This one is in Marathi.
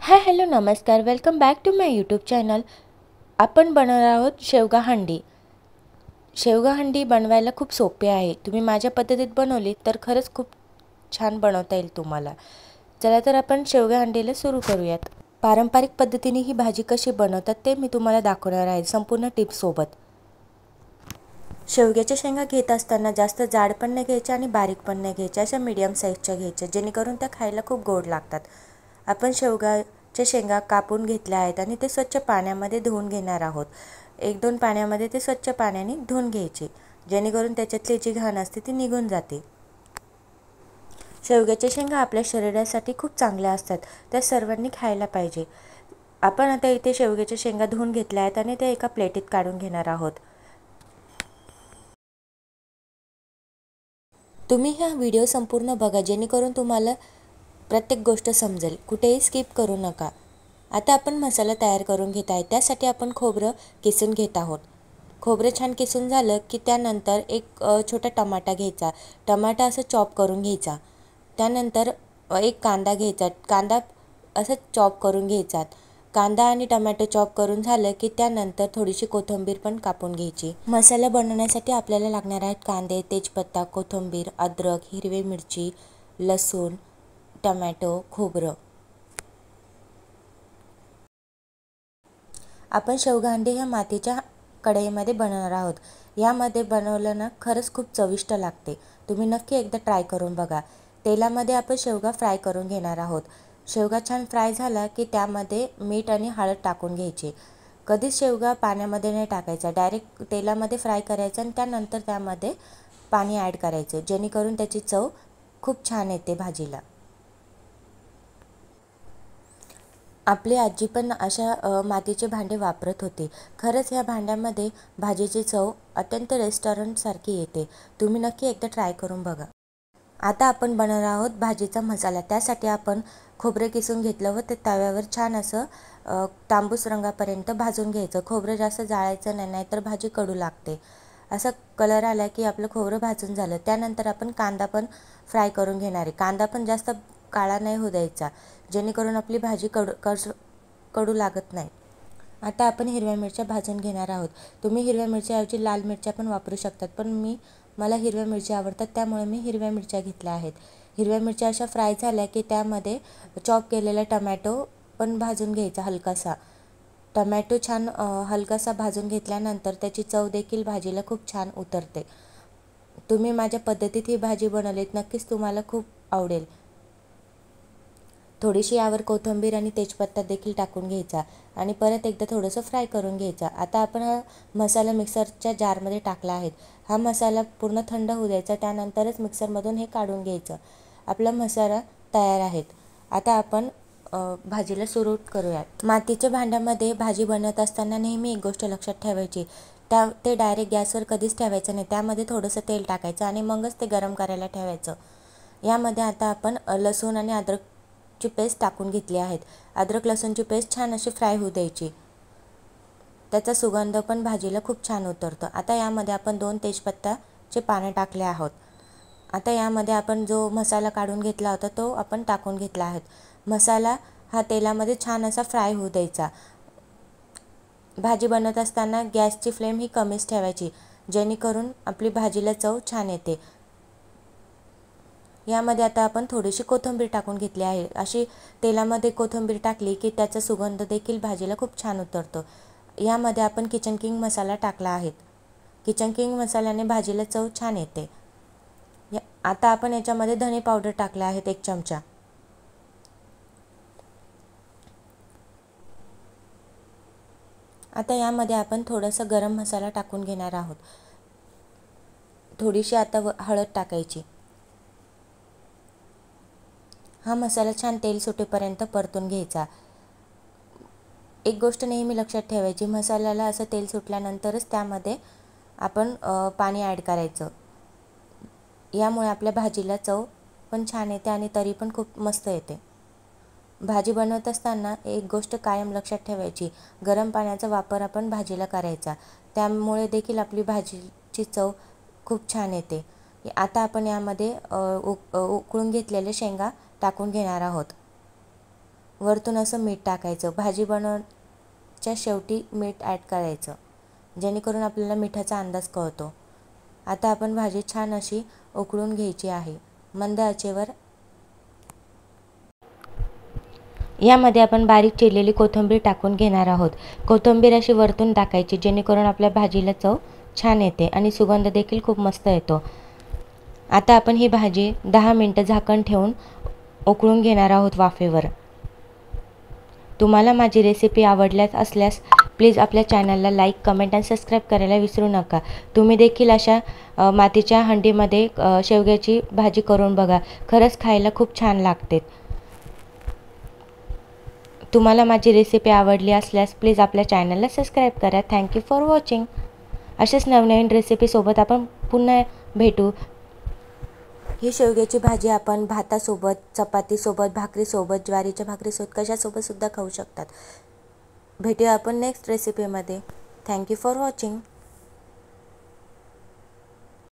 हाय हॅलो नमस्कार, welcome back to my YouTube channel. आपण बनवणार आहोत शेवगा हंडी. शेवगा हंडी बनवायला खूप सोपे आहे. तुम्ही माझ्या पद्धतीत बनवली तर खरंच खूप छान बनवता येईल तुम्हाला. चला तर आपण शेवगा हंडीला सुरू करूयात. पारंपरिक पद्धतीने ही भाजी कशी बनवतात ते मी तुम्हाला दाखवणार आहे संपूर्ण टिप्ससोबत. शेवग्याच्या शेंगा घेत असताना जास्त जाड पण नाही घ्यायच्या आणि बारीक पण नाही घ्यायच्या, अशा मीडियम साईजच्या घ्यायच्या, जेणेकरून त्या खायला खूप गोड लागतात. आपण शेवगाच्या शेंगा कापून घेतल्या आहेत आणि ते स्वच्छ पाण्यामध्ये धुवून घेणार आहोत. 1-2 पाण्यामध्ये ते स्वच्छ पाण्याने धुवून घ्यायचे, जेणेकरून त्याच्यातली जी घाण असते ती निघून जाते. शेवग्याच्या शेंगा आपल्या शरीरासाठी खूप चांगल्या असतात, त्या सर्वांनी खायला पाहिजे. आपण आता इथे शेवग्याच्या शेंगा धुवून घेतल्या आहेत आणि त्या एका प्लेटीत काढून घेणार आहोत. तुम्ही हा व्हिडिओ संपूर्ण बघा, जेणेकरून तुम्हाला प्रत्येक गोष्ट समजेल. कुठेही स्किप करू नका. आता आपण मसाला तयार करून घेत आहे. त्यासाठी आपण खोबरं किसून घेत आहोत. खोबरं छान किसून झालं की त्यानंतर एक छोटा टमाटा घ्यायचा. टमाटा असं चॉप करून घ्यायचा. त्यानंतर एक कांदा घ्यायचा. कांदा असं चॉप करून घ्यायचा. कांदा आणि टमॅटो चॉप करून झालं की त्यानंतर थोडीशी कोथिंबीर पण कापून घ्यायची. मसाला बनवण्यासाठी आपल्याला लागणार आहेत कांदे, तेजपत्ता, कोथिंबीर, अद्रक, हिरवी मिरची, लसूण, टमॅटो, खोबरं. आपण शेवगा हंडी ह्या मातीच्या कढईमध्ये बनवणार आहोत. यामध्ये बनवलं ना खरंच खूप चविष्ट लागते. तुम्ही नक्की एकदा ट्राय करून बघा. तेलामध्ये आपण शेवगा फ्राय करून घेणार आहोत. शेवगा छान फ्राय झाला की त्यामध्ये मीठ आणि हळद टाकून घ्यायचे. कधीच शेवगा पाण्यामध्ये नाही टाकायचा, डायरेक्ट तेलामध्ये फ्राय करायचं आणि त्यानंतर त्यामध्ये पाणी ॲड करायचं, जेणेकरून त्याची चव खूप छान येते भाजीला. आपली आजी पण अशा मातीचे भांडे वापरत होते. खरंच ह्या भांड्यामध्ये भाजीची चव अत्यंत रेस्टॉरंटसारखी येते. तुम्ही नक्की एकदा ट्राय करून बघा. आता आपण बनवणार आहोत भाजीचा मसाला. त्यासाठी आपण खोबरं किसून घेतलं व ते तव्यावर छान असं तांबूस रंगापर्यंत भाजून घ्यायचं. खोबरं जास्त जाळायचं नाही, नाहीतर भाजी कडू लागते. असा कलर आला की आपलं खोबरं भाजून झालं. त्यानंतर आपण कांदा पण फ्राय करून घेणार आहे. कांदा पण जास्त काळा नाही होऊ द्यायचा, जेणेकरून आपली भाजी कडू लागत नाही. आता आपण हिरव्या मिरच्या भाजून घेणार आहोत. तुम्ही हिरव्या मिरच्याऐवजी लाल मिरच्या पण वापरू शकतात, पण मला हिरव्या मिरच्या आवडतात, त्यामुळे मी हिरव्या मिरच्या घेतल्या आहेत. हिरव्या मिरच्या अशा फ्राय झाल्या की त्यामध्ये चॉप केलेला टमॅटो पण भाजून घ्यायचा हलकासा. टमॅटो छान हलकासा भाजून घेतल्यानंतर त्याची चव देखील भाजीला खूप छान उतरते. तुम्ही माझ्या पद्धतीत ही भाजी बनवलीत, नक्कीच तुम्हाला खूप आवडेल. थोडीशी यावर कोथिंबीर आणि तेजपत्ता देखील टाकून घ्यायचा आणि परत एकदा थोडंसं फ्राय करून घ्यायचा. आता आपण हा मसाला मिक्सरच्या जारमध्ये टाकला आहे. हा मसाला पूर्ण थंड होऊ द्यायचा, त्यानंतरच मिक्सरमधून हे काढून घ्यायचं. आपला मसाला तयार आहे. आता आपण भाजीला सुरू करूयात. मातीच्या भांड्यामध्ये भाजी बनवत असताना नेहमी एक गोष्ट लक्षात ठेवायची, ते डायरेक्ट गॅसवर कधीच ठेवायचं नाही. त्यामध्ये थोडंसं तेल टाकायचं आणि मगच ते गरम करायला ठेवायचं. यामध्ये आता आपण लसूण आणि अद्रकची पेस्ट टाकून घेतली आहेत. अद्रक लसूणची पेस्ट छान अशी फ्राय होऊ द्यायची. त्याचा सुगंध पण भाजीला खूप छान उतरतो. आता यामध्ये आपण 2 तेजपत्ताचे पाने टाकले आहोत. आता यामध्ये आपण जो मसाला काढून घेतला होता तो आपण टाकून घेतला आहे. मसाला हा तेलामध्ये छान असा फ्राय होऊ द्यायचा. भाजी बनवत असताना गॅसची फ्लेम ही कमीच ठेवायची, जेणेकरून आपली भाजीला चव छान येते. यामध्ये आता आपण थोडीशी कोथिंबीर टाकून घेतली आहे. अशी तेलामध्ये कोथिंबीर टाकली की त्याचा सुगंध देखील भाजीला खूप छान उतरतो. यामध्ये आपण किचन किंग मसाला टाकला आहे. किचन किंग मसाल्याने भाजीला चव छान येते. आता आपण याच्यामध्ये धने पावडर टाकला आहे 1 चमचा. आता यामध्ये आपण थोडंसं गरम मसाला टाकून घेणार आहोत. थोडीशी आता हळद टाकायची. हा मसाला छान तेल सुटेपर्यंत परतून घ्यायचा. एक गोष्ट नेहमी लक्षात ठेवायची, मसाल्याला असं तेल सुटल्यानंतरच त्यामध्ये आपण पाणी ॲड करायचं. यामुळे आपल्या भाजीला चव पण छान येते आणि तरी पण खूप मस्त येते. भाजी बनवत असताना एक गोष्ट कायम लक्षात ठेवायची, गरम पाण्याचा वापर आपण भाजीला करायचा. त्यामुळे देखील आपली भाजीची चव खूप छान येते. आता आपण यामध्ये उकळून घेतलेले शेंगा टाकून घेणार आहोत. वरतून असं मीठ टाकायचं. भाजी बनवण्याच्या शेवटी मीठ ॲड करायचं, जेणेकरून आपल्याला मिठाचा अंदाज कळतो. आता आपण भाजी छान अशी उकळून घ्यायची आहे मंद आचेवर. यामध्ये आपण बारीक चिरलेली कोथिंबीर टाकून घेणार आहोत. कोथिंबीर अशी वरतून टाकायची, जेणेकरून आपल्या भाजीला चव छान येते आणि सुगंध देखील खूप मस्त येतो. आता आपण ही भाजी 10 मिनिटं झाकण ठेवून उकळून घेणार आहोत वाफेवर. तुम्हाला माझी रेसिपी आवडल्यास असल्यास प्लीज आपल्या चॅनलला लाईक, कमेंट आणि सबस्क्राईब करायला विसरू नका. तुम्ही देखील अशा मातीच्या हंडीमध्ये शेवग्याची भाजी करून बघा. खरंच खायला खूप छान लागते. तुम्हाला माझी रेसिपी आवडली असल्यास प्लीज आपल्या चॅनलला सबस्क्राईब करा. Thank you for watching. अशाच नवनवीन रेसिपीसोबत आपण पुन्हा भेटू. ही शेवग्याची भाजी आपण भातासोबत, चपातीसोबत, भाकरीसोबत, ज्वारीच्या भाकरीसोबत कशासोबतसुद्धा खाऊ शकतात. भेटूया आपण नेक्स्ट रेसिपीमध्ये. Thank you for watching.